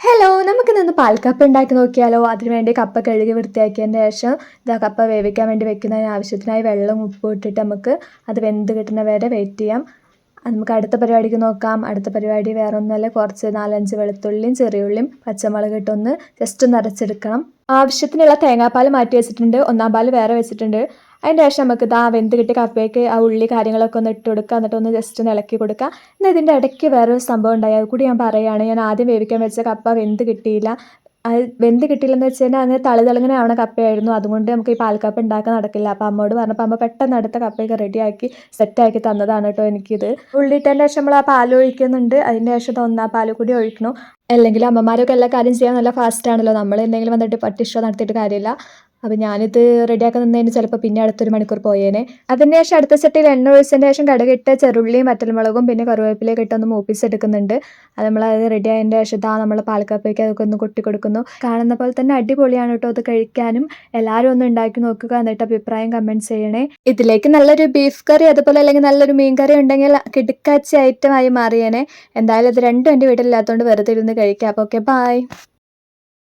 Hello, നമുക്ക് നിന്ന് പാൽക്കപ്പ ഉണ്ടാക്കി നോക്കിയാലോ? അതിനുവേണ്ടി കപ്പ കഴുകി വൃത്തിയാക്കിയതിന് ശേഷം കപ്പ വേവിക്കാൻ വേണ്ടി വെക്കുന്നതിന് ആവശ്യത്തിനായി വെള്ളം ഉപ്പും ഇട്ടിട്ട് നമുക്ക് അത് വെന്ത് കിട്ടുന്ന വരെ വെയിറ്റ് ചെയ്യാം. നമുക്ക് അടുത്ത പരിപാടിക്ക് നോക്കാം. അടുത്ത പരിപാടി വേറെ ഒന്നുമല്ല, കുറച്ച് 4-5 വെളുത്തുള്ളിയും ചെറിയുള്ളിയും പച്ചമുളക് ഇട്ടൊന്ന് ജസ്റ്റ് ഒന്ന് അരച്ചെടുക്കണം. ആവശ്യത്തിനുള്ള തേങ്ങാപ്പാൽ മാറ്റി വെച്ചിട്ടുണ്ട്, ഒന്നാം പാൽ വേറെ വെച്ചിട്ടുണ്ട്. അതിൻ്റെ ശേഷം നമുക്ക് വെന്ത് കിട്ടിയ കപ്പയ്ക്ക് ആ ഉള്ളി കാര്യങ്ങളൊക്കെ ഒന്ന് ഇട്ട് കൊടുക്കുക, എന്നിട്ട് ഒന്ന് ജസ്റ്റ് ഒന്ന് ഇളക്കി കൊടുക്കുക. എന്നാൽ ഇതിൻ്റെ ഇടയ്ക്ക് വേറൊരു സംഭവം ഉണ്ടായി, അത് കൂടി ഞാൻ പറയുകയാണ്. ഞാൻ ആദ്യം വേവിക്കാൻ വെച്ച കപ്പ വെന്ത് കിട്ടിയില്ല. അത് വെന്ത് കിട്ടിയില്ലെന്ന് വെച്ച് കഴിഞ്ഞാൽ അങ്ങനെ തളിതളിങ്ങനെ ആവണ കപ്പയായിരുന്നു. അതുകൊണ്ട് നമുക്ക് ഈ പാൽക്കപ്പ ഉണ്ടാക്കാൻ നടക്കില്ല. അപ്പോൾ അമ്മോട് പറഞ്ഞപ്പോൾ അമ്മ പെട്ടെന്ന് അടുത്ത കപ്പയൊക്കെ റെഡിയാക്കി സെറ്റാക്കി തന്നതാണ് കേട്ടോ എനിക്കിത്. ഉള്ളിട്ടതിൻ്റെ ശേഷം നമ്മൾ ആ പാൽ ഒഴിക്കുന്നുണ്ട്. അതിൻ്റെ ശേഷം ഒന്നാം പാൽ കൂടി ഒഴിക്കണം. അല്ലെങ്കിൽ അമ്മമാരൊക്കെ എല്ലാ കാര്യം ചെയ്യാൻ നല്ല ഫാസ്റ്റ് ആണല്ലോ. നമ്മൾ എന്തെങ്കിലും വന്നിട്ട് പട്ടിഷോ നടത്തിയിട്ട് കാര്യമില്ല. അപ്പോൾ ഞാനിത് റെഡിയാക്കാൻ നിന്നതിന് ചിലപ്പോൾ പിന്നെ അടുത്തൊരു മണിക്കൂർ പോയേനെ. അതിന് ശേഷം അടുത്ത ചട്ടിയിൽ എണ്ണ ഒഴിച്ചതിന് ശേഷം കടുകിട്ട് ചെറുള്ളിയും വറ്റൽമുളകും പിന്നെ കറിവേപ്പിലയൊക്കെ ഇട്ടൊന്ന് മൂപ്പിച്ചെടുക്കുന്നുണ്ട്. അത് നമ്മളത് റെഡി ആയതിൻ്റെ ശേഷം നമ്മൾ പാൽക്കപ്പയ്ക്ക് അതൊക്കെ ഒന്ന് കൊട്ടി കൊടുക്കുന്നു. കാണുന്ന പോലെ തന്നെ അടിപൊളിയാണ് കേട്ടോ അത് കഴിക്കാനും. എല്ലാവരും ഒന്ന് ഉണ്ടാക്കി നോക്കുക, എന്നിട്ട് അഭിപ്രായം കമൻറ്റ് ചെയ്യണേ. ഇതിലേക്ക് നല്ലൊരു ബീഫ് കറി അതുപോലെ അല്ലെങ്കിൽ നല്ലൊരു മീൻ കറി ഉണ്ടെങ്കിൽ കിടുക്കാച്ചി ഐറ്റമായി മാറിയേനെ. എന്തായാലും ഇത് രണ്ടും എൻ്റെ വീട്ടിലില്ലാത്തതുകൊണ്ട് വെറുതെ ഇരുന്ന് കഴിക്കാം. അപ്പോൾ ഓക്കെ, ബൈ.